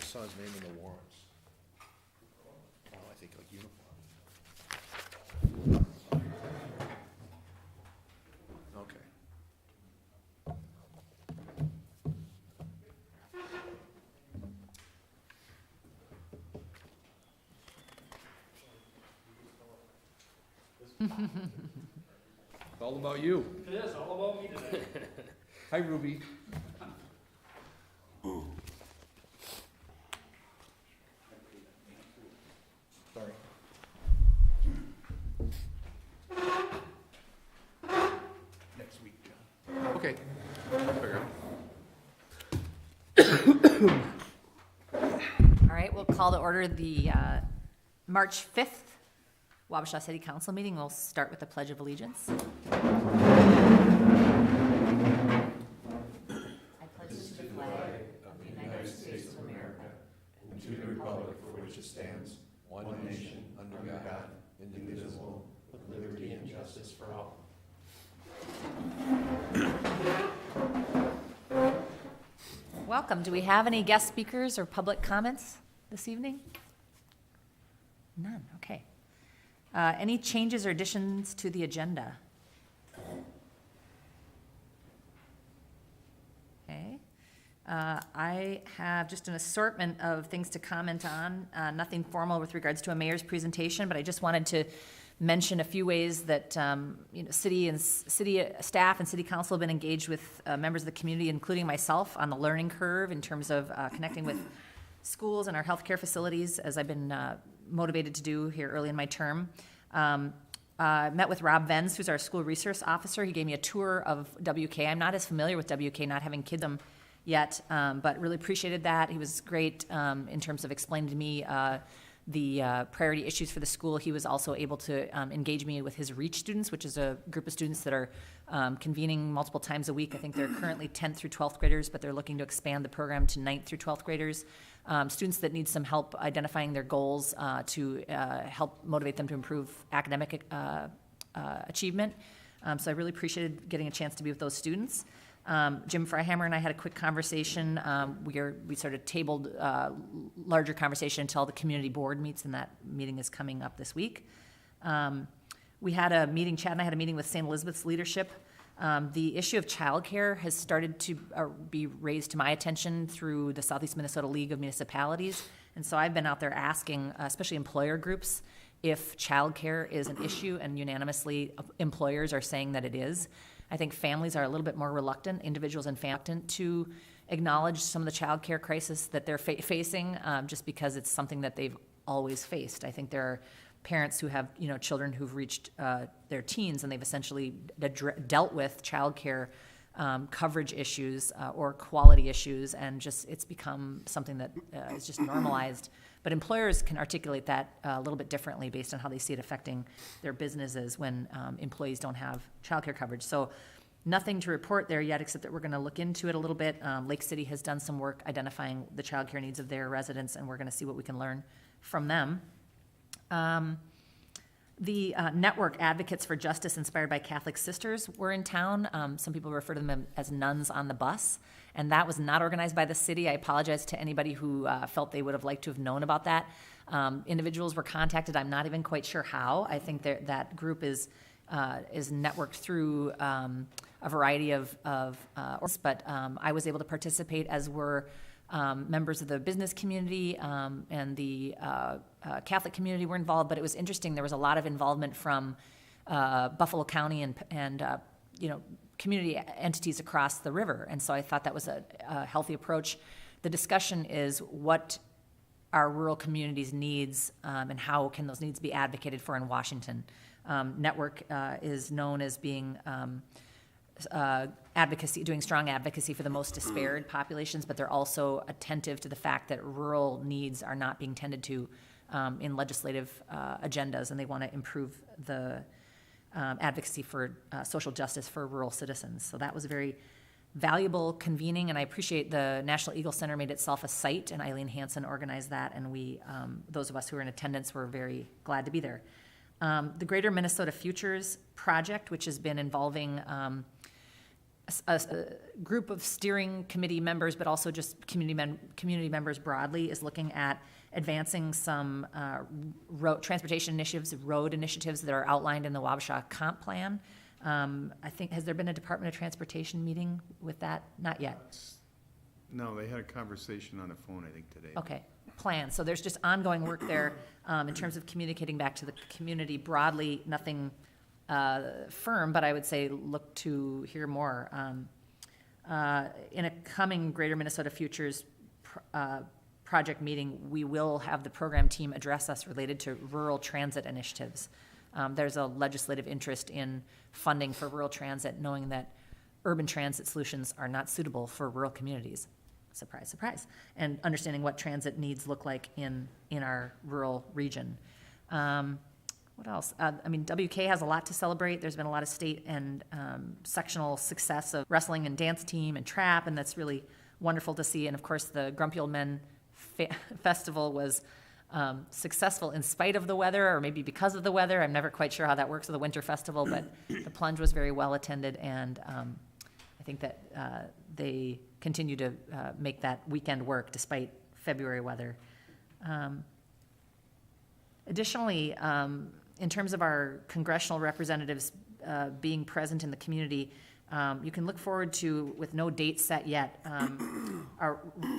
saw his name in the warrants. Oh, I think like uniform. Okay. It's all about you. It is all about me today. Hi, Ruby. Sorry. Next week, John. Okay. Figure All right, we'll call to order the March 5th Wabasha City Council meeting. We'll start with the Pledge of Allegiance. I pledge to the flag of the United States of America and to the republic for which it stands, one nation, under God, indivisible, with liberty and justice for all. Welcome. Do we have any guest speakers or public comments this evening? None. Okay. Any changes or additions to the agenda? Okay. I have just an assortment of things to comment on. Nothing formal with regards to a mayor's presentation, but I just wanted to mention a few ways that city staff and city council have been engaged with members of the community, including myself, on the learning curve in terms of connecting with schools and our healthcare facilities, as I've been motivated to do here early in my term. Met with Rob Venz, who's our school resource officer. He gave me a tour of WK. I'm not as familiar with WK, not having kid them yet, but really appreciated that. He was great in terms of explaining to me the priority issues for the school. He was also able to engage me with his REACH students, which is a group of students that are convening multiple times a week. I think they're currently 10th through 12th graders, but they're looking to expand the program to 9th through 12th graders. Students that need some help identifying their goals to help motivate them to improve academic achievement. So I really appreciated getting a chance to be with those students. Jim Freihammer and I had a quick conversation. We sort of tabled larger conversation until the community board meets, and that meeting is coming up this week. We had a meeting, Chad and I had a meeting with St. Elizabeth's leadership. The issue of childcare has started to be raised to my attention through the Southeast Minnesota League of Municipalities. And so I've been out there asking, especially employer groups, if childcare is an issue, and unanimously employers are saying that it is. I think families are a little bit more reluctant, individuals and families, to acknowledge some of the child care crisis that they're facing, just because it's something that they've always faced. I think there are parents who have children who've reached their teens, and they've essentially dealt with child care coverage issues or quality issues, and just it's become something that is just normalized. But employers can articulate that a little bit differently based on how they see it affecting their businesses when employees don't have childcare coverage. So nothing to report there yet, except that we're going to look into it a little bit. Lake City has done some work identifying the childcare needs of their residents, and we're going to see what we can learn from them. The network Advocates for Justice, inspired by Catholic Sisters, were in town. Some people refer to them as nuns on the bus, and that was not organized by the city. I apologize to anybody who felt they would have liked to have known about that. Individuals were contacted. I'm not even quite sure how. I think that group is networked through a variety of but I was able to participate, as were members of the business community and the Catholic community were involved. But it was interesting. There was a lot of involvement from Buffalo County and community entities across the river. And so I thought that was a healthy approach. The discussion is what our rural communities' needs and how can those needs be advocated for in Washington. Network is known as being doing strong advocacy for the most disparate populations, but they're also attentive to the fact that rural needs are not being tended to in legislative agendas, and they want to improve the advocacy for social justice for rural citizens. So that was a very valuable convening, and I appreciate the National Eagle Center made itself a site, and Eileen Hansen organized that, and we, those of us who were in attendance, were very glad to be there. The Greater Minnesota Futures Project, which has been involving a group of steering committee members, but also just community members broadly, is looking at advancing some transportation initiatives, road initiatives that are outlined in the Wabasha comp plan. I think, has there been a Department of Transportation meeting with that? Not yet. No, they had a conversation on the phone, I think, today. Okay, plan. So there's just ongoing work there in terms of communicating back to the community broadly, nothing firm, but I would say look to hear more. In a coming Greater Minnesota Futures project meeting, we will have the program team address us related to rural transit initiatives. There's a legislative interest in funding for rural transit, knowing that urban transit solutions are not suitable for rural communities. Surprise, surprise. And understanding what transit needs look like in our rural region. What else? WK has a lot to celebrate. There's been a lot of state and sectional success of wrestling and dance team and trap, and that's really wonderful to see. And of course, the Grumpy Old Men Festival was successful in spite of the weather, or maybe because of the weather. I'm never quite sure how that works with a winter festival, but the plunge was very well attended, and I think that they continue to make that weekend work despite February weather. Additionally, in terms of our congressional representatives being present in the community, you can look forward to, with no date set yet,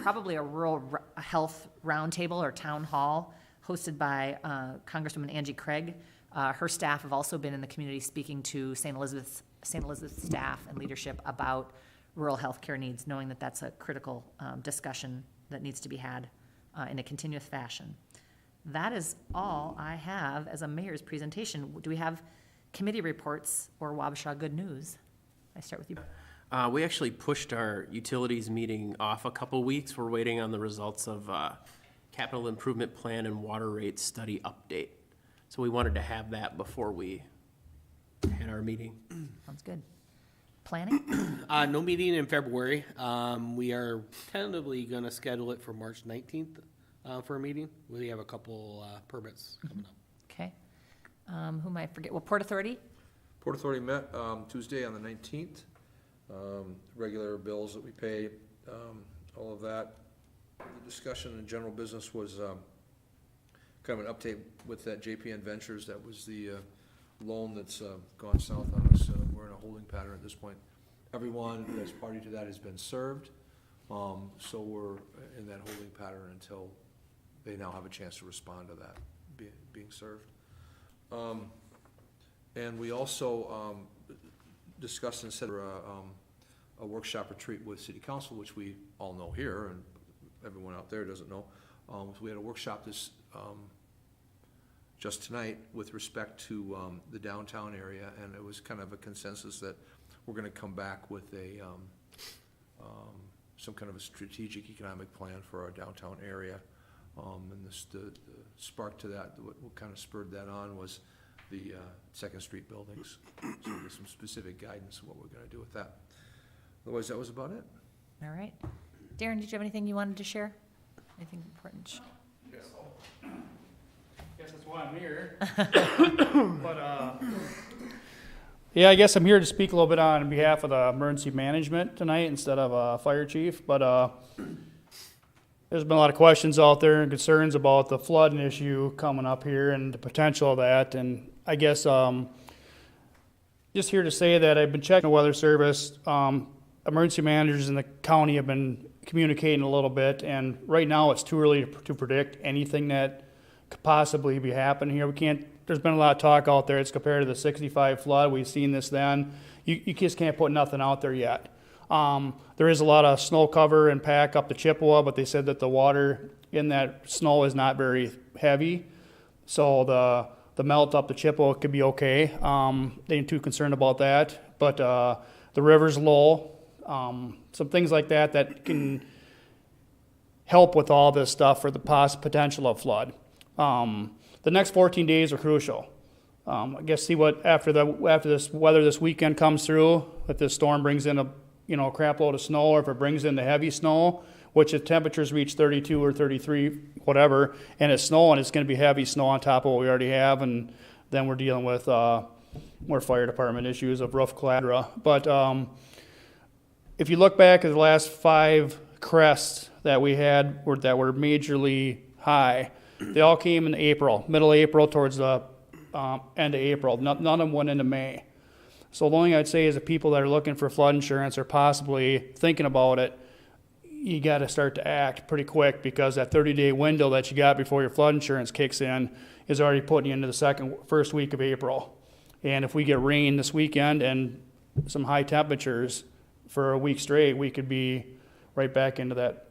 probably a rural health roundtable or town hall hosted by Congresswoman Angie Craig. Her staff have also been in the community speaking to St. Elizabeth's staff and leadership about rural health care needs, knowing that that's a critical discussion that needs to be had in a continuous fashion. That is all I have as a mayor's presentation. Do we have committee reports or Wabasha good news? I start with you. We actually pushed our utilities meeting off a couple weeks. We're waiting on the results of capital improvement plan and water rate study update. So we wanted to have that before we had our meeting. Sounds good. Planning? No meeting in February. We are tentatively going to schedule it for March 19th for a meeting. We have a couple permits coming up. Okay. Who might forget? Well, Port Authority? Port Authority met Tuesday on the 19th. Regular bills that we pay, all of that. The discussion in general business was kind of an update with that JPN Ventures. That was the loan that's gone south on us. We're in a holding pattern at this point. Everyone that's party to that has been served. So we're in that holding pattern until they now have a chance to respond to that being served. And we also discussed and set a workshop retreat with City Council, which we all know here, and everyone out there doesn't know. So we had a workshop this just tonight with respect to the downtown area, and it was kind of a consensus that we're going to come back with a some kind of a strategic economic plan for our downtown area. And the spark to that, what kind of spurred that on was the Second Street buildings. So there's some specific guidance of what we're going to do with that. Otherwise, that was about it. All right. Darren, did you have anything you wanted to share? Anything important? Guess that's why I'm here. But, yeah, I guess I'm here to speak a little bit on behalf of the emergency management tonight instead of a fire chief. But there's been a lot of questions out there and concerns about the flooding issue coming up here and the potential of that. And I guess just here to say that I've been checking the Weather Service. Emergency managers in the county have been communicating a little bit, and right now it's too early to predict anything that could possibly be happening here. There's been a lot of talk out there. It's compared to the 65 flood. We've seen this then. You just can't put nothing out there yet. There is a lot of snow cover and pack up the Chippewa, but they said that the water in that snow is not very heavy. So the melt up the Chippewa could be okay. They ain't too concerned about that. But the river's low. Some things like that can help with all this stuff for the potential of flood. The next 14 days are crucial. I guess see what after this weather this weekend comes through, if this storm brings in a crap load of snow, or if it brings in the heavy snow, which if temperatures reach 32 or 33, whatever, and it's snowing, it's going to be heavy snow on top of what we already have, and then we're dealing with more fire department issues of roof collateral. But if you look back at the last 5 crests that we had that were majorly high, they all came in April, middle of April towards the end of April. None of them went into May. So the only thing I'd say is the people that are looking for flood insurance or possibly thinking about it, you got to start to act pretty quick, because that 30-day window that you got before your flood insurance kicks in is already putting you into the first week of April. And if we get rain this weekend and some high temperatures for a week straight, we could be right back into that,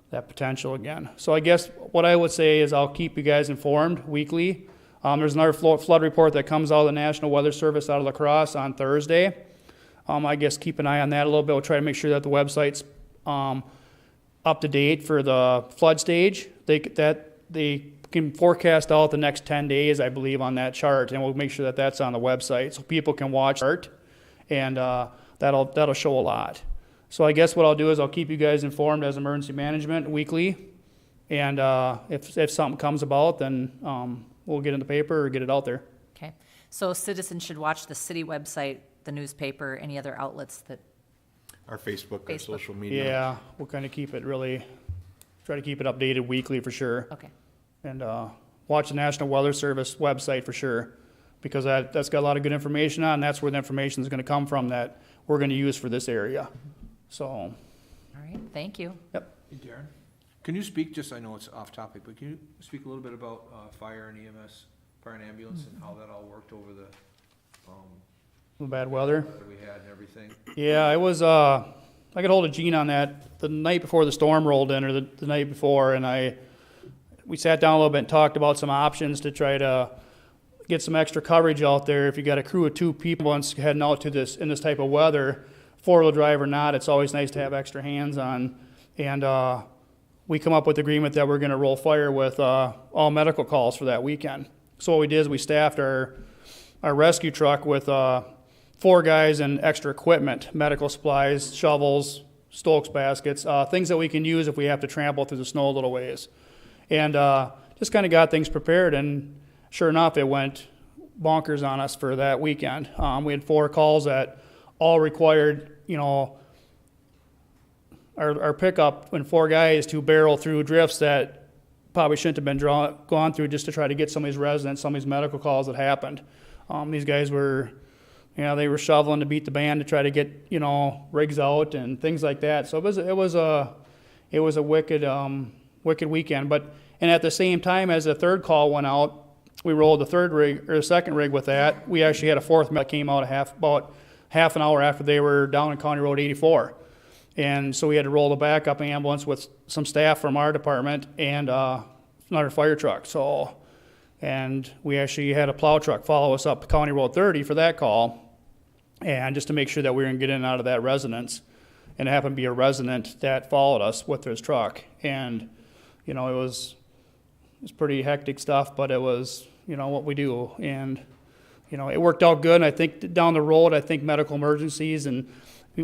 that potential again. So I guess what I would say is I'll keep you guys informed weekly. There's another flood report that comes out of the National Weather Service out of La Crosse on Thursday. I guess keep an eye on that a little bit. We'll try to make sure that the website's up to date for the flood stage. They can forecast out the next 10 days, I believe, on that chart, and we'll make sure that that's on the website so people can watch the chart, and that'll show a lot. So I guess what I'll do is I'll keep you guys informed as emergency management weekly, and if something comes about, then we'll get in the paper or get it out there. Okay, so citizens should watch the city website, the newspaper, any other outlets that, Our Facebook, our Facebook. social media. Yeah, we'll kind of try to keep it updated weekly for sure. okay. And watch the National Weather Service website for sure, because that's got a lot of good information on, and that's where the information is going to come from that we're going to use for this area. So, All right, thank you. yep. Hey, Darren, can you speak, just, I know it's off topic, but can you speak a little bit about fire and EMS, fire and ambulance, and how that all worked over the Bad weather. weather we had and everything? Yeah, I was, I got hold of Gene on that the night before the storm rolled in, or the night before, and we sat down a little bit and talked about some options to try to get some extra coverage out there. If you got a crew of 2 people once heading out to this, in this type of weather, 4-wheel drive or not, it's always nice to have extra hands on. And we come up with agreement that we're gonna roll fire with all medical calls for that weekend. So what we did is we staffed our rescue truck with 4 guys and extra equipment, medical supplies, shovels, Stokes baskets, things that we can use if we have to trample through the snow a little ways. And just kind of got things prepared, and sure enough, it went bonkers on us for that weekend. We had 4 calls that all required, our pickup and 4 guys to barrel through drifts that probably shouldn't have been gone through, just to try to get some of these residents, some of these medical calls that happened. These guys were, they were shoveling to beat the band to try to get, rigs out and things like that. So it was a wicked weekend. And at the same time as the 3rd call went out, we rolled the 3rd rig, or the 2nd rig with that. We actually had a 4th that came out about half an hour after they were down on County Road 84. And so we had to roll the backup ambulance with some staff from our department and another fire truck. And we actually had a plow truck follow us up County Road 30 for that call, and just to make sure that we were going to get in and out of that residence. And it happened to be a resident that followed us with his truck. And, it was pretty hectic stuff, but it was, what we do. And, it worked out good. And I think down the road, medical emergencies, and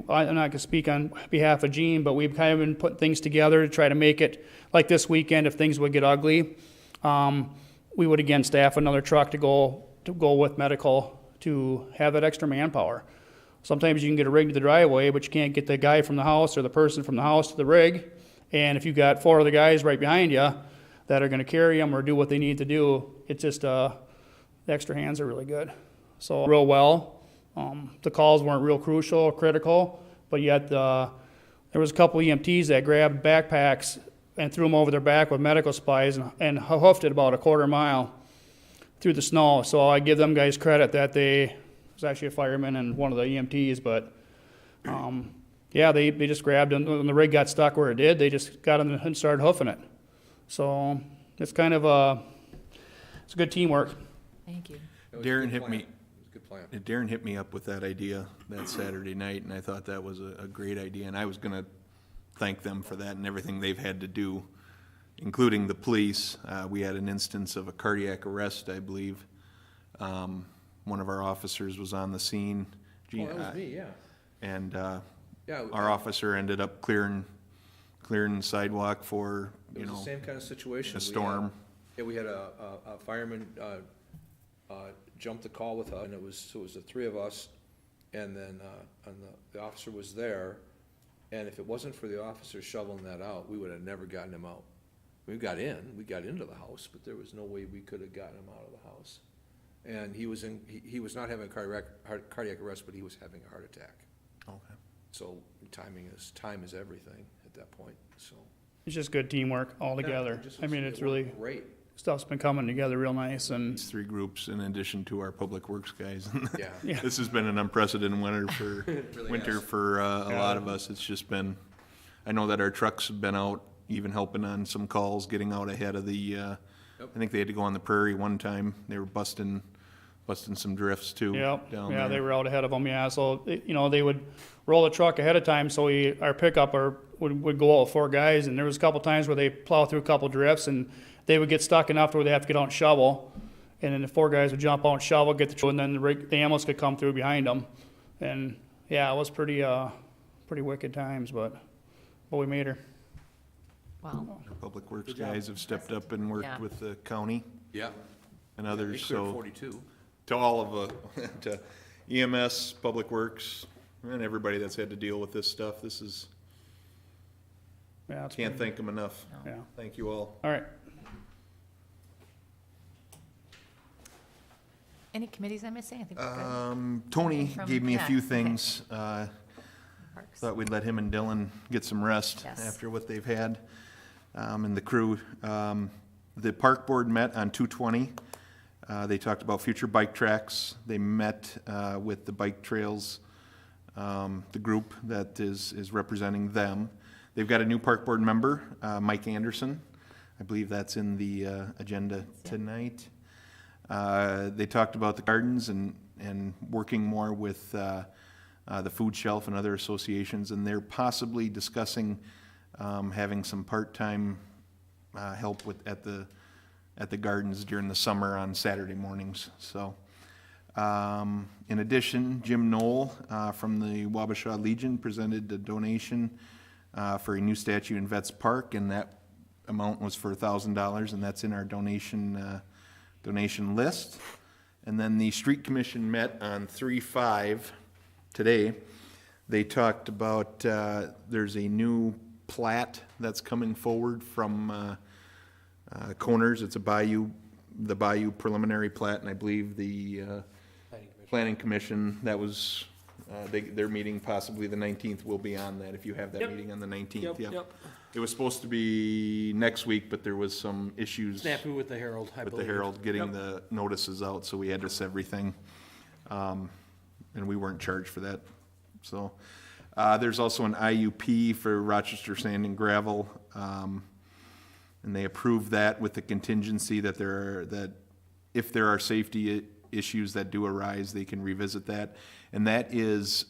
I'm not going to speak on behalf of Gene, but we've kind of been putting things together to try to make it like this weekend. If things would get ugly, we would again staff another truck to go with medical to have that extra manpower. Sometimes you can get a rig to the driveway, but you can't get the guy from the house or the person from the house to the rig. And if you've got 4 other guys right behind you that are going to carry them or do what they need to do, it's just the extra hands are really good. So real well. The calls weren't real crucial or critical, but yet there was a couple EMTs that grabbed backpacks and threw them over their back with medical supplies and hoofed it about a quarter mile through the snow. So I give them guys credit that it was actually a fireman and one of the EMTs, but they just grabbed them. When the rig got stuck where it did, they just got them and started hoofing it. So it's kind of it's good teamwork. Thank you. It was a Darren good hit plan. me. It was a good plan. Darren hit me up with that idea that Saturday night, and I thought that was a great idea, and I was gonna thank them for that and everything they've had to do, including the police. We had an instance of a cardiac arrest, I believe. One of our officers was on the scene. Oh, that was me, yeah. And Yeah. our officer ended up clearing the sidewalk for, It was the same kind of situation. the storm. We had a fireman jump the call with us, and it was the 3 of us and then, the officer was there, and if it wasn't for the officer shoveling that out, we would have never gotten him out. We got into the house, but there was no way we could have gotten him out of the house. And he was not having a cardiac arrest, but he was having a heart attack. Okay. So time is everything at that point, so. It's just good teamwork all together. Yeah, it just I mean, was- it's it worked really, great. stuff's been coming together real nice, and These three groups in addition to our public works guys. Yeah. Yeah. This has been an unprecedented winter for, really has. a lot of us. It's just been, I know that our trucks have been out, even helping on some calls, getting out ahead of the, I think they had to go on the prairie one time. They were busting some drifts too. Yep, down yeah, there. they were out ahead of them, yeah, so, they would roll the truck ahead of time, so our pickup would go out with 4 guys, and there was a couple times where they plow through a couple drifts, and they would get stuck enough to where they have to get out and shovel, and then the 4 guys would jump out and shovel, get the, and then the ambulance could come through behind them, and, yeah, it was pretty wicked times, but we made her. Wow. Our public works guys have stepped up and worked Yeah. with the county Yeah. and They others, cleared so. 42. To all of, to EMS, Public Works, and everybody that's had to deal with this stuff, this is, Yeah, it's can't pretty- thank them enough. Yeah, Thank you all. all right. Any committees I'm missing? I think we're good. Tony From- gave me a yeah, few okay. things, Parks. thought we'd let him and Dylan get some rest Yes. after what they've had, and the crew. The park board met on 2/20. They talked about future bike tracks. They met, with the bike trails, the group that is representing them. They've got a new park board member, Mike Anderson. I believe that's in the, agenda tonight. They talked about the gardens and working more with, the food shelf and other associations, and they're possibly discussing, having some part-time, help at the gardens during the summer on Saturday mornings, so. In addition, Jim Knoll, from the Wabasha Legion presented a donation, for a new statue in Vets Park, and that amount was for $1,000, and that's in our donation list. And then the street commission met on 3/5 today. They talked about, there's a new plat that's coming forward from, Coners. It's the Bayou preliminary plat, and I believe the, planning commission, that was, their meeting possibly the 19th will be on that, if you have that Yep. meeting on the 19th, Yep, yeah. yep. It was supposed to be next week, but there was some issues Snafu with the Herald, I with believe. the Herald getting Yep. the notices out, so we had to miss everything. And we weren't charged for that, so. There's also an IUP for Rochester Sand and Gravel, and they approved that with the contingency that if there are safety issues that do arise, they can revisit that. And that is,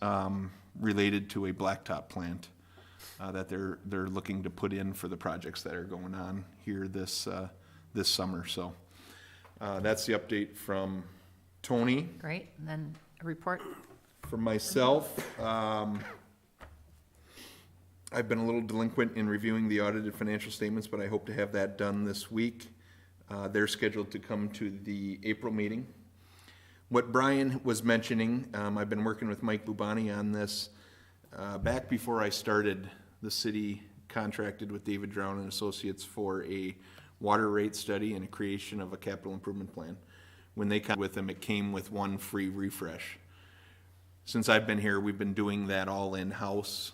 related to a blacktop plant, that they're looking to put in for the projects that are going on here this summer, so. That's the update from Tony. Great, and then a report. For myself, I've been a little delinquent in reviewing the audited financial statements, but I hope to have that done this week. They're scheduled to come to the April meeting. What Brian was mentioning, I've been working with Mike Bubani on this. Back before I started, the city contracted with David Drown and Associates for a water rate study and a creation of a capital improvement plan. When they came with them, it came with one free refresh. Since I've been here, we've been doing that all in-house,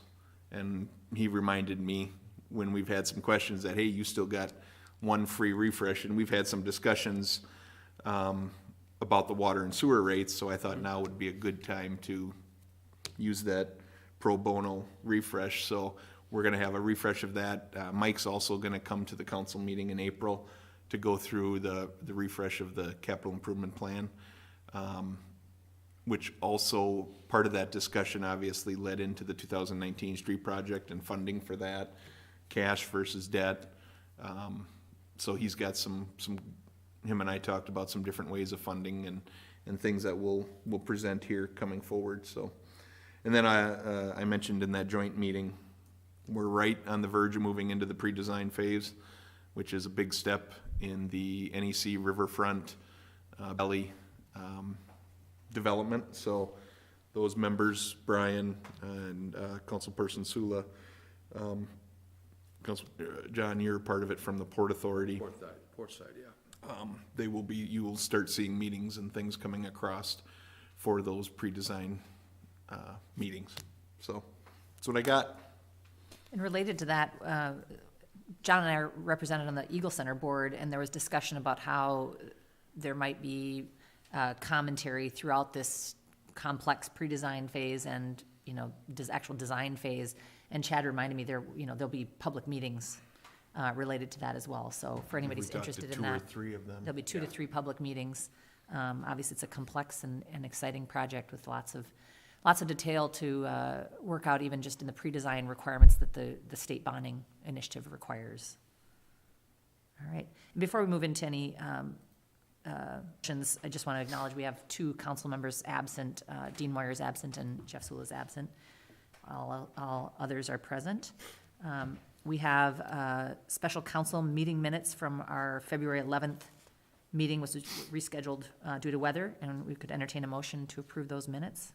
and he reminded me when we've had some questions that, hey, you still got one free refresh, and we've had some discussions about the water and sewer rates, so I thought now would be a good time to use that pro bono refresh. So we're gonna have a refresh of that. Mike's also gonna come to the council meeting in April to go through the refresh of the capital improvement plan. Which also, part of that discussion obviously led into the 2019 street project and funding for that, cash versus debt. So he's got some, him and I talked about some different ways of funding and things that we'll present here coming forward, so. And then I mentioned in that joint meeting, we're right on the verge of moving into the pre-design phase, which is a big step in the NEC Riverfront, Belly, development, so those members, Brian and Councilperson Sula, John, you're part of it from the Port Authority. Port side, yeah. You will start seeing meetings and things coming across for those pre-design meetings. So that's what I got. And related to that, John and I are represented on the Eagle Center board, and there was discussion about how there might be commentary throughout this complex pre-design phase and, actual design phase. And Chad reminded me there'll be public meetings related to that as well. So for anybody who's interested in that. Two or three of them. There'll be 2 to 3 public meetings. Obviously, it's a complex and exciting project with lots of detail to work out, even just in the pre-design requirements that the state bonding initiative requires. All right. And before we move into any questions, I just want to acknowledge we have 2 council members absent. Dean Moyer is absent and Jeff Sewell is absent. All others are present. We have special council meeting minutes from our February 11th meeting, was rescheduled due to weather, and we could entertain a motion to approve those minutes.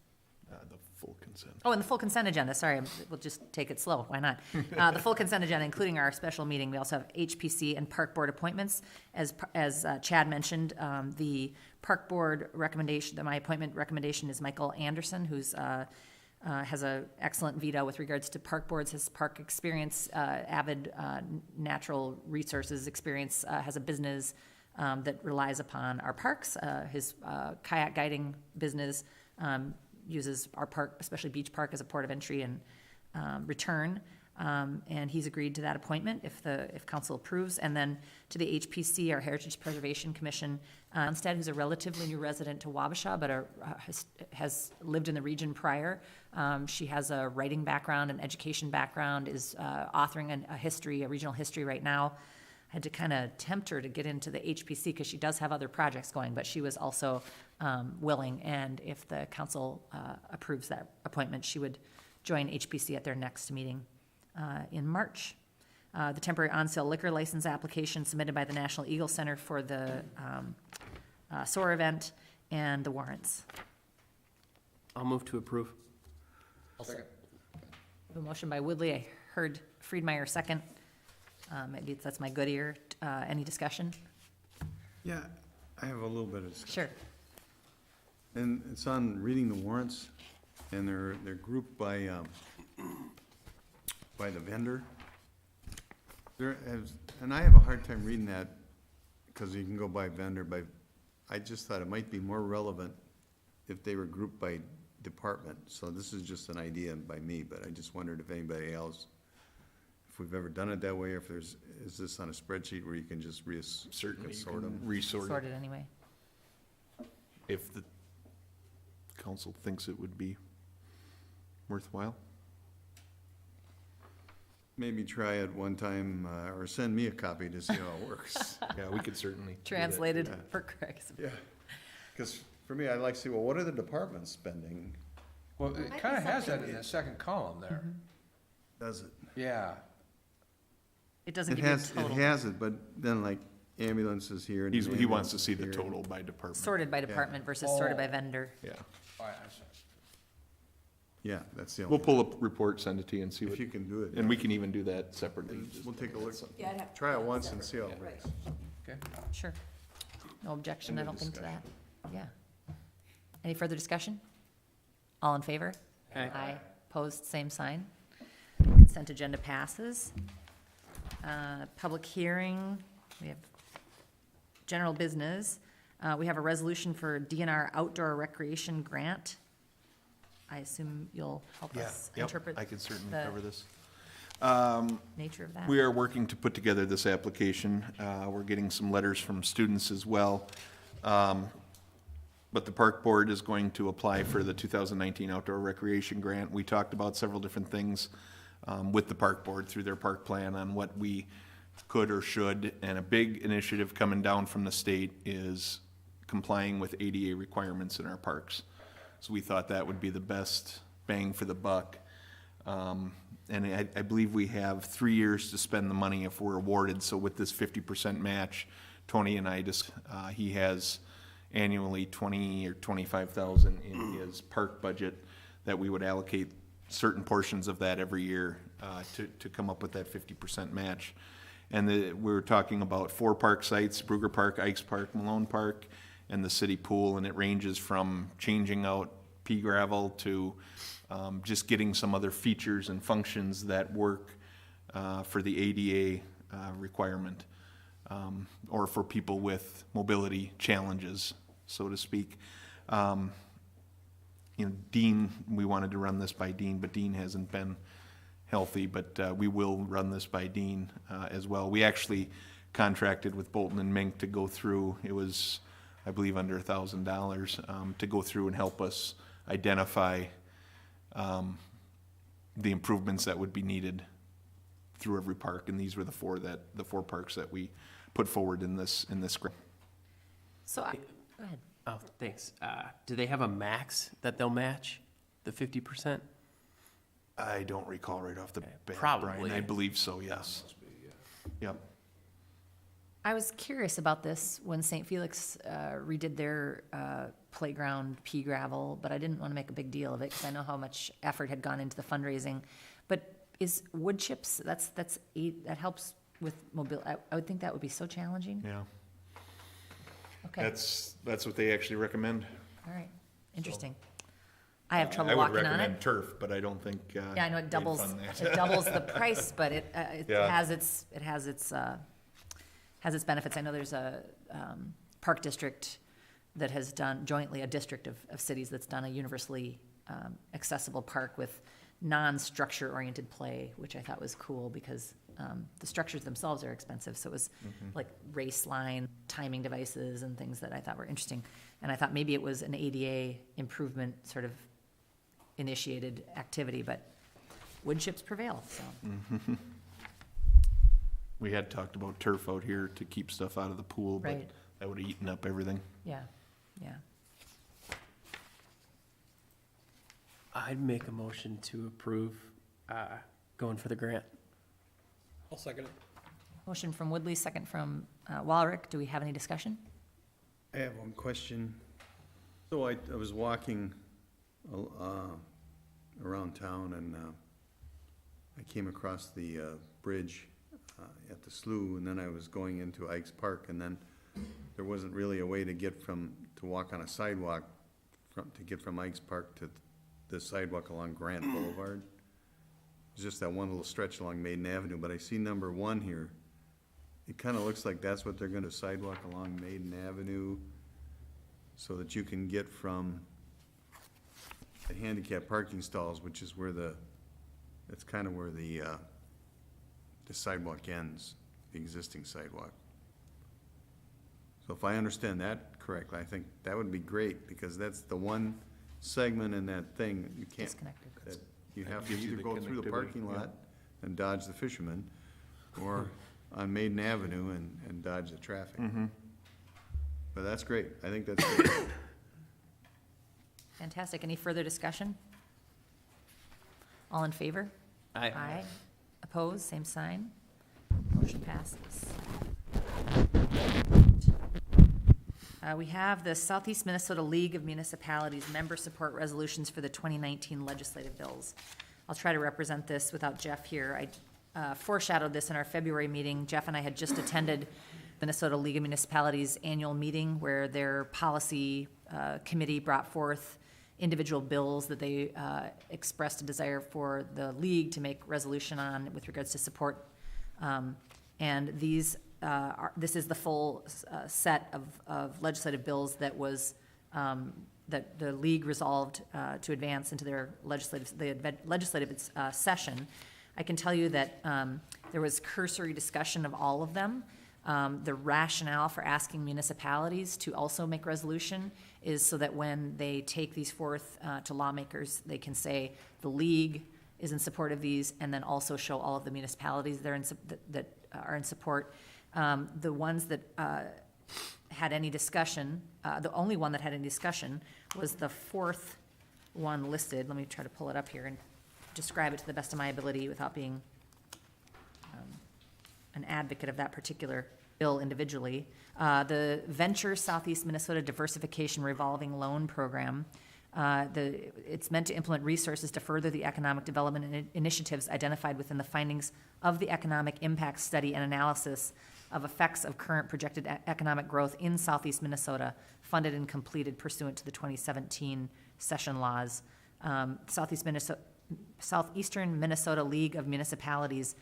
The full consent. Oh, and the full consent agenda, sorry, we'll just take it slow, why not? The full consent agenda, including our special meeting, we also have HPC and Park Board appointments. As Chad mentioned, the Park Board recommendation, my appointment recommendation is Michael Anderson, who's has an excellent veto with regards to park boards, his park experience, avid natural resources experience, has a business that relies upon our parks. His kayak guiding business uses our park, especially Beach Park, as a port of entry and return. And he's agreed to that appointment if council approves. And then to the HPC, our Heritage Preservation Commission, Onstead, who's a relatively new resident to Wabasha, but has lived in the region prior. She has a writing background, an education background, is authoring a regional history right now. I had to kind of tempt her to get into the HPC because she does have other projects going, but she was also willing. And if the council approves that appointment, she would join HPC at their next meeting in March. The temporary on-sale liquor license application submitted by the National Eagle Center for the SOAR event, and the warrants. I'll move to approve. Second. A motion by Woodley, I heard Friedmeier second. Maybe that's my good ear. Any discussion? Yeah, I have a little bit of discussion. Sure. And it's on reading the warrants, and they're grouped by the vendor. And I have a hard time reading that, because you can go by vendor, I just thought it might be more relevant if they were grouped by department. So this is just an idea by me, but I just wondered if anybody else, if we've ever done it that way, or if is this on a spreadsheet where you can just Certainly, you sort them? can resort Sorted it anyway. if the council thinks it would be worthwhile. Maybe try it one time, or send me a copy to see how it works. Yeah, we could certainly. do that. Translated yeah. for Craig's. Yeah, because for me, I'd like to see, well, what are the departments spending? Well, it kind of has that in the second column there. Does it? Yeah. It doesn't It give you a has, it total. has it, but then like ambulances here. and He wants ambulance to see the here. total by department. Sorted by department versus sorted by vendor. Yeah. All right, I see. Yeah, that's the only. We'll pull a report, send it to you and see If what, you can do it. and we can even do that separately. We'll take a look, Yeah, I'd have to try do it that once and see how it separate. works. Okay. Sure. No objection, I End of don't think, to that. Yeah. Any further discussion? All in favor? Aye. Opposed, same sign. Consent agenda passes. Public hearing, we have general business. We have a resolution for DNR outdoor recreation grant. I assume you'll help us interpret I could certainly the- cover this. nature of that. We are working to put together this application. We're getting some letters from students as well. But the park board is going to apply for the 2019 outdoor recreation grant. We talked about several different things with the park board through their park plan on what we could or should. And a big initiative coming down from the state is complying with ADA requirements in our parks. So we thought that would be the best bang for the buck. And I believe we have 3 years to spend the money if we're awarded. So with this 50% match, Tony and I he has annually 20 or 25,000 in his park budget. that we would allocate certain portions of that every year to come up with that 50% match. And we're talking about 4 park sites: Brugger Park, Ikes Park, Malone Park, and the city pool, and it ranges from changing out pea gravel to just getting some other features and functions that work for the ADA requirement, or for people with mobility challenges, so to speak. Dean, we wanted to run this by Dean, but Dean hasn't been healthy, but we will run this by Dean as well. We actually contracted with Bolton and Mink to go through, it was, I believe, under $1,000 to go through and help us identify the improvements that would be needed through every park, and these were the 4 parks that we put forward in this grant. So, go ahead. Oh, thanks. Do they have a max that they'll match, the 50%? I don't recall right off the bat, Probably. Brian. I believe so, yes. Yep. I was curious about this when St. Felix redid their playground pea gravel, but I didn't want to make a big deal of it because I know how much effort had gone into the fundraising. But is wood chips, that helps with mobility? I would think that would be so challenging. Yeah. Okay, That's what they actually recommend. all right, interesting. I have trouble I would walking on recommend it. turf, but I don't think. Yeah, I know it they'd doubles, fund that. it doubles the price, but it Yeah. has its benefits. I know there's a park district that has done jointly, a district of cities that's done a universally accessible park with non-structure oriented play, which I thought was cool because the structures themselves are expensive. So it was like race line, timing devices and things that I thought were interesting. And I thought maybe it was an ADA improvement sort of initiated activity, but wood chips prevail, so. We had talked about turf out here to keep stuff out of the pool, but Right. that would have eaten up everything. Yeah, yeah. I'd make a motion to approve going for the grant. I'll second it. Motion from Woodley, second from Walrick. Do we have any discussion? I have one question. So I was walking around town and I came across the bridge at the slough, and then I was going into Ikes Park, and then there wasn't really a way to walk on a sidewalk to get from Ikes Park to the sidewalk along Grant Boulevard. It's just that one little stretch along Maiden Avenue, but I see number 1 here. It kind of looks like that's what they're gonna sidewalk along Maiden Avenue so that you can get from the handicap parking stalls, which is where that's kind of where the sidewalk ends, the existing sidewalk. So if I understand that correctly, I think that would be great, because that's the one segment in that thing you can't, Disconnected. that you have to gives you either the go through the connectivity, parking yeah. lot and dodge the fishermen, or on Maiden Avenue and dodge the traffic. But that's great. I think that's great. Fantastic. Any further discussion? All in favor? Aye. Opposed, same sign. Motion passes. We have the Southeast Minnesota League of Municipalities member support resolutions for the 2019 legislative bills. I'll try to represent this without Jeff here. I foreshadowed this in our February meeting. Jeff and I had just attended Minnesota League of Municipalities annual meeting where their policy committee brought forth individual bills that they expressed a desire for the league to make resolution on with regards to support. And these this is the full set of legislative bills that was that the league resolved to advance into their legislative session. I can tell you that there was cursory discussion of all of them. The rationale for asking municipalities to also make resolution is so that when they take these forth to lawmakers, they can say the league is in support of these, and then also show all of the municipalities that are in support. The ones that had any discussion, the only one that had any discussion was the 4th one listed. Let me try to pull it up here and describe it to the best of my ability without being an advocate of that particular bill individually. The Venture Southeast Minnesota Diversification Revolving Loan Program. It's meant to implement resources to further the economic development initiatives identified within the findings of the economic impact study and analysis of effects of current projected economic growth in southeast Minnesota, funded and completed pursuant to the 2017 session laws. Southeastern Minnesota League of Municipalities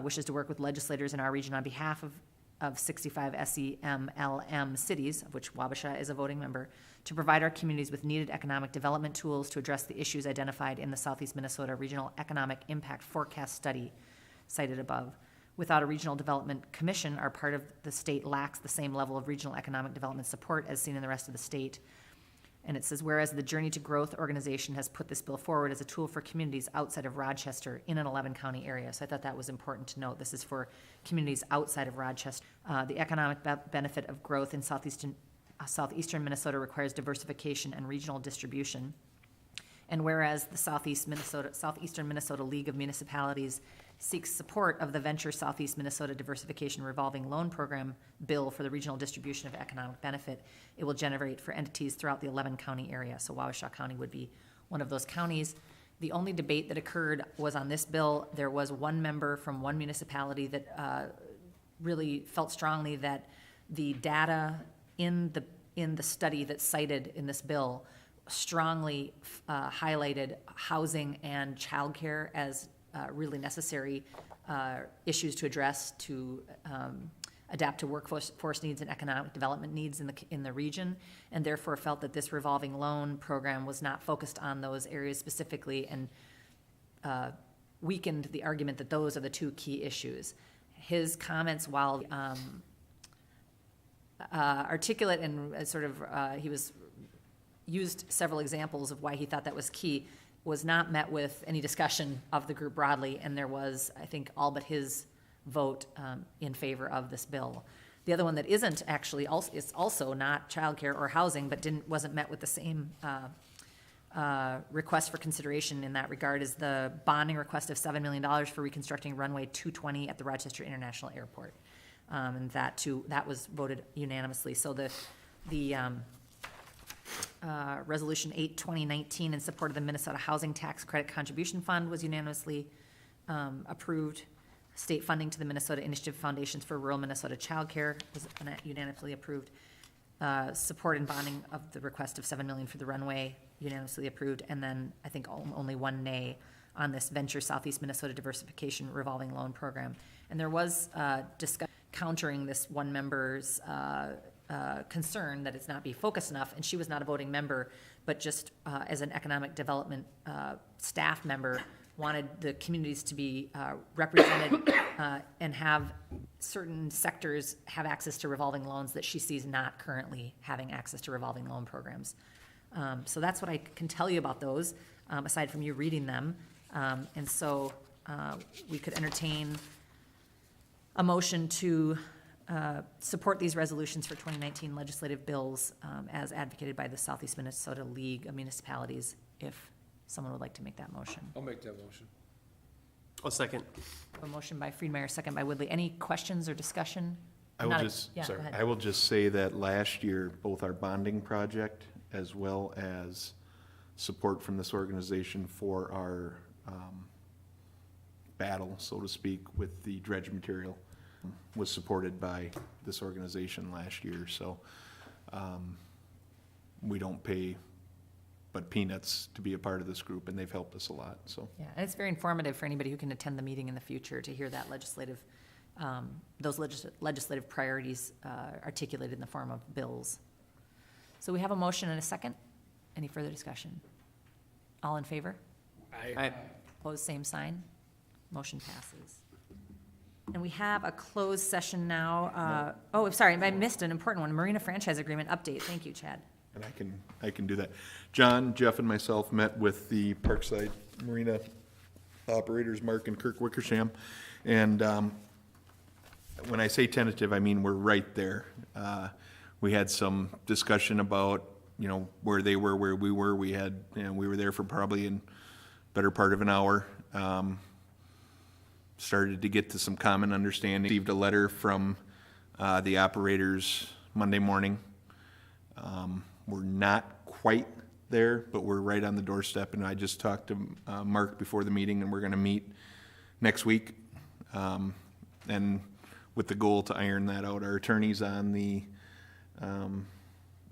wishes to work with legislators in our region on behalf of 65 SEMLM cities, of which Wabasha is a voting member, to provide our communities with needed economic development tools to address the issues identified in the Southeast Minnesota Regional Economic Impact Forecast Study cited above. Without a regional development commission, our part of the state lacks the same level of regional economic development support as seen in the rest of the state. And it says, whereas the Journey to Growth organization has put this bill forward as a tool for communities outside of Rochester in an 11-county area. So I thought that was important to note. This is for communities outside of Rochester. The economic benefit of growth in southeastern Minnesota requires diversification and regional distribution. And whereas the Southeastern Minnesota League of Municipalities seeks support of the Venture Southeast Minnesota Diversification Revolving Loan Program bill for the regional distribution of economic benefit, it will generate for entities throughout the 11-county area. So Wabasha County would be one of those counties. The only debate that occurred was on this bill. There was one member from one municipality that really felt strongly that the data in the study that's cited in this bill strongly highlighted housing and childcare as really necessary issues to address to adapt to workforce needs and economic development needs in the region, and therefore felt that this revolving loan program was not focused on those areas specifically, and weakened the argument that those are the two key issues. His comments, while articulate and he used several examples of why he thought that was key, was not met with any discussion of the group broadly, and there was, I think, all but his vote in favor of this bill. The other one that isn't actually, is also not childcare or housing, but wasn't met with the same request for consideration in that regard, is the bonding request of $7 million for reconstructing runway 220 at the Rochester International Airport. And that was voted unanimously. So the Resolution 8/2019 in support of the Minnesota Housing Tax Credit Contribution Fund was unanimously approved. State funding to the Minnesota Initiative Foundations for Rural Minnesota Child Care was unanimously approved. Support and bonding of the request of $7 million for the runway unanimously approved. And then I think only one nay on this Venture Southeast Minnesota Diversification Revolving Loan Program. And there was discussion countering this one member's concern that it's not be focused enough, and she was not a voting member, but just as an economic development staff member, wanted the communities to be represented and have certain sectors have access to revolving loans that she sees not currently having access to revolving loan programs. So that's what I can tell you about those, aside from you reading them. And so we could entertain a motion to support these resolutions for 2019 legislative bills as advocated by the Southeast Minnesota League of Municipalities, if someone would like to make that motion. I'll make that motion. I'll second. A motion by Friedmeier, second by Woodley. Any questions or discussion? I will Not a- just, yeah, sorry, go ahead. I will just say that last year, both our bonding project as well as support from this organization for our battle, so to speak, with the dredge material was supported by this organization last year. So we don't pay but peanuts to be a part of this group, and they've helped us a lot, so. Yeah, and it's very informative for anybody who can attend the meeting in the future to hear that those legislative priorities articulated in the form of bills. So we have a motion and a second. Any further discussion? All in favor? Aye. Opposed, same sign. Motion passes. And we have a closed session now. Oh, I'm sorry, I missed an important one. Marina franchise agreement update. Thank you, Chad. And I can do that. John, Jeff, and myself met with the Parkside Marina operators, Mark and Kirk Wickersham. And when I say tentative, I mean we're right there. We had some discussion about, where they were, where we were. We were there for probably a better part of an hour. Started to get to some common understanding. Received a letter from the operators Monday morning. We're not quite there, but we're right on the doorstep, and I just talked to Mark before the meeting, and we're gonna meet next week, and with the goal to iron that out. Our attorney's on the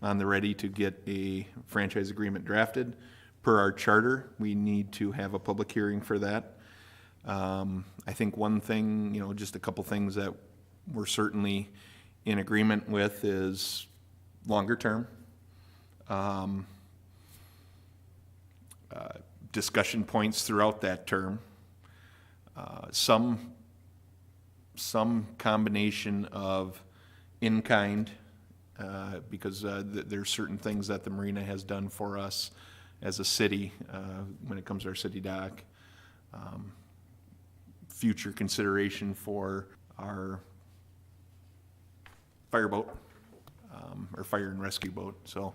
ready to get a franchise agreement drafted. Per our charter, we need to have a public hearing for that. I think one thing, just a couple things that we're certainly in agreement with is longer term. Discussion points throughout that term. Some combination of in-kind, because there's certain things that the marina has done for us as a city, when it comes to our city dock. Future consideration for our fireboat, or fire and rescue boat. So,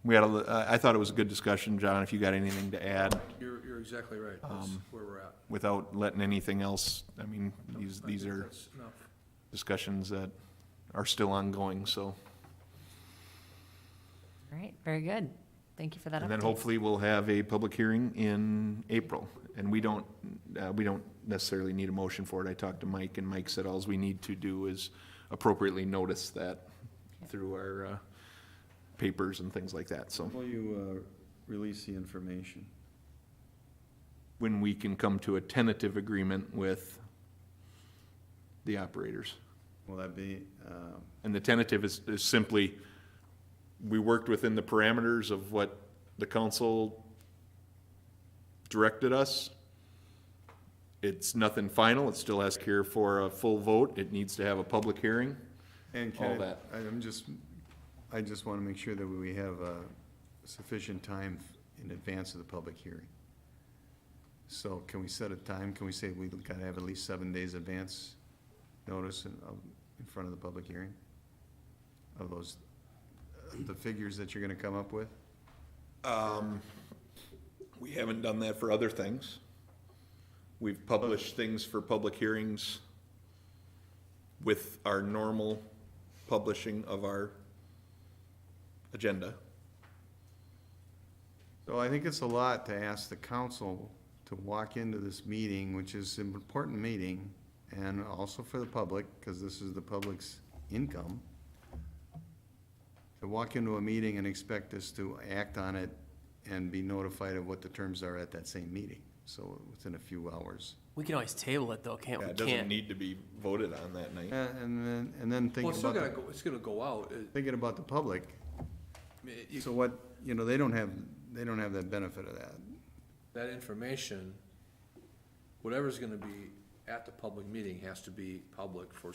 we had I thought it was a good discussion. John, if you got anything to add, You're exactly right. That's where we're at. without letting anything else, I mean, these are That's enough. discussions that are still ongoing, so. All right, very good. Thank you for that update. And then hopefully we'll have a public hearing in April, and we don't necessarily need a motion for it. I talked to Mike, and Mike said all we need to do is appropriately notice that through our papers and things like that, so. Will you release the information? When we can come to a tentative agreement with the operators. Will that be, And the tentative is simply, we worked within the parameters of what the council directed us. It's nothing final, it still has to care for a full vote, it needs to have a public hearing, and all can that. I just want to make sure that we have sufficient time in advance of the public hearing. So can we set a time? Can we say we gotta have at least 7 days advance notice in front of the public hearing? Of those, the figures that you're gonna come up with? We haven't done that for other things. We've published things for public hearings with our normal publishing of our agenda. So I think it's a lot to ask the council to walk into this meeting, which is an important meeting, and also for the public, because this is the public's income, to walk into a meeting and expect us to act on it and be notified of what the terms are at that same meeting, so within a few hours. We can always table it though, can't we? Yeah, it doesn't Can't. need to be voted on that night. And then Well, thinking it's still about, gonna go, it's gonna go out. thinking about the public, so what, they don't have that benefit of that. That information, whatever's gonna be at the public meeting has to be public for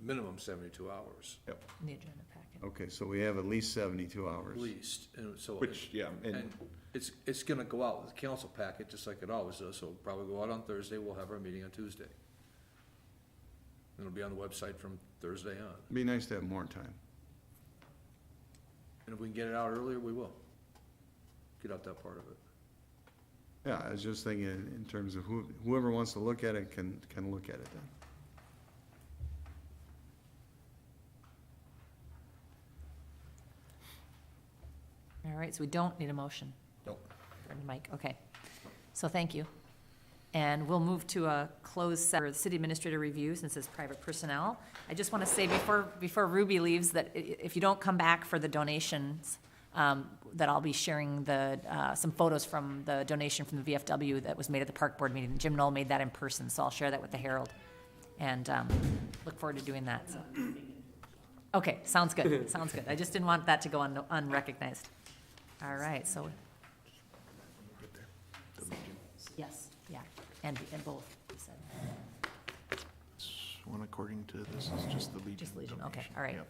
minimum 72 hours, Yep. In the agenda packet. Okay, so we have at least 72 hours. at least, and so. Which, yeah, And it's gonna go out with the council packet, just like it always does, so it'll probably go out on Thursday, we'll have our meeting on Tuesday. And it'll be on the website from Thursday on, It'd be nice to have more time. and if we can get it out earlier, we will. Get out that part of it. Yeah, I was just thinking in terms of whoever wants to look at it can look at it then. All right, so we don't need a motion. Nope. Mike, okay. So thank you. And we'll move to a closed for the city administrator review, since it's private personnel. I just want to say before Ruby leaves, that if you don't come back for the donations, that I'll be sharing some photos from the donation from the VFW that was made at the park board meeting. Jim Knoll made that in person, so I'll share that with the Herald. And look forward to doing that, so. Okay, sounds good, sounds good. I just didn't want that to go unrecognized. All right, so. Yes, yeah, and both, you said. This one, according to this, is just the Legion. Just Legion, okay, donation. all right, Yep.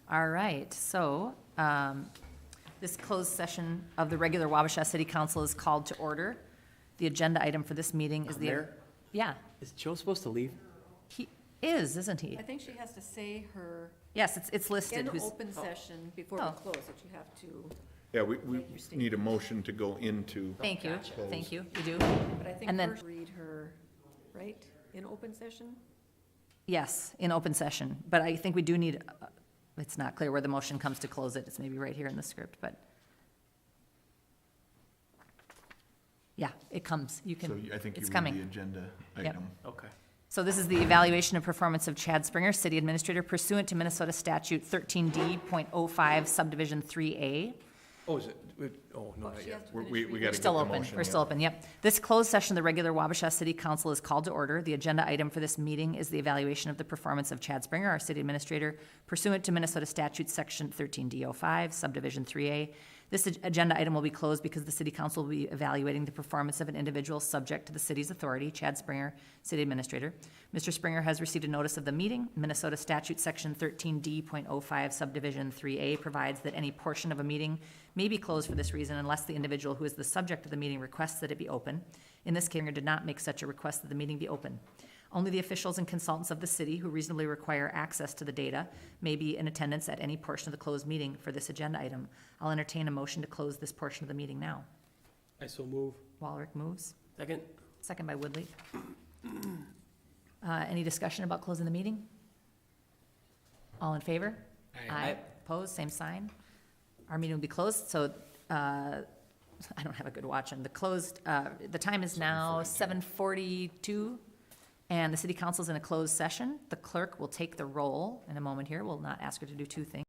all right. So, this closed session of the regular Wabasha City Council is called to order. The agenda item for this meeting is the. Mayor? Yeah, Is Joe supposed to leave? he is, isn't he? I think she has to say her, Yes, it's listed. in Who's- open session before Oh. we close, that you have to, Yeah, we need a motion to go into. Thank you, thank you, you do? but I think And then- first read her, right, in open session? Yes, in open session, but I think we do need it's not clear where the motion comes to close it. It's maybe right here in the script, but. Yeah, it comes. You So can, I think you it's read coming. the agenda Yep. item. Okay. So this is the evaluation of performance of Chad Springer, City Administrator pursuant to Minnesota Statute 13D.05 Subdivision 3A. Oh, is it, oh, no, not She yet. has to We finish gotta We're get still the open, motion, we're yeah. still open, yep. This closed session, the regular Wabasha City Council is called to order. The agenda item for this meeting is the evaluation of the performance of Chad Springer, our city administrator, pursuant to Minnesota Statute Section 13D05, Subdivision 3A. This agenda item will be closed because the city council will be evaluating the performance of an individual subject to the city's authority, Chad Springer, city administrator. Mr. Springer has received a notice of the meeting. Minnesota Statute Section 13D.05 Subdivision 3A provides that any portion of a meeting may be closed for this reason unless the individual who is the subject of the meeting requests that it be open. In this case, Springer did not make such a request that the meeting be open. Only the officials and consultants of the city who reasonably require access to the data may be in attendance at any portion of the closed meeting for this agenda item. I'll entertain a motion to close this portion of the meeting now. I so move. Walrick moves, Second? second by Woodley. Any discussion about closing the meeting? All in favor? Aye. Opposed, same sign. Our meeting will be closed, so, I don't have a good watch on the closed, the time is now 7:42, and the city council's in a closed session. The clerk will take the roll in a moment here. We'll not ask her to do two things.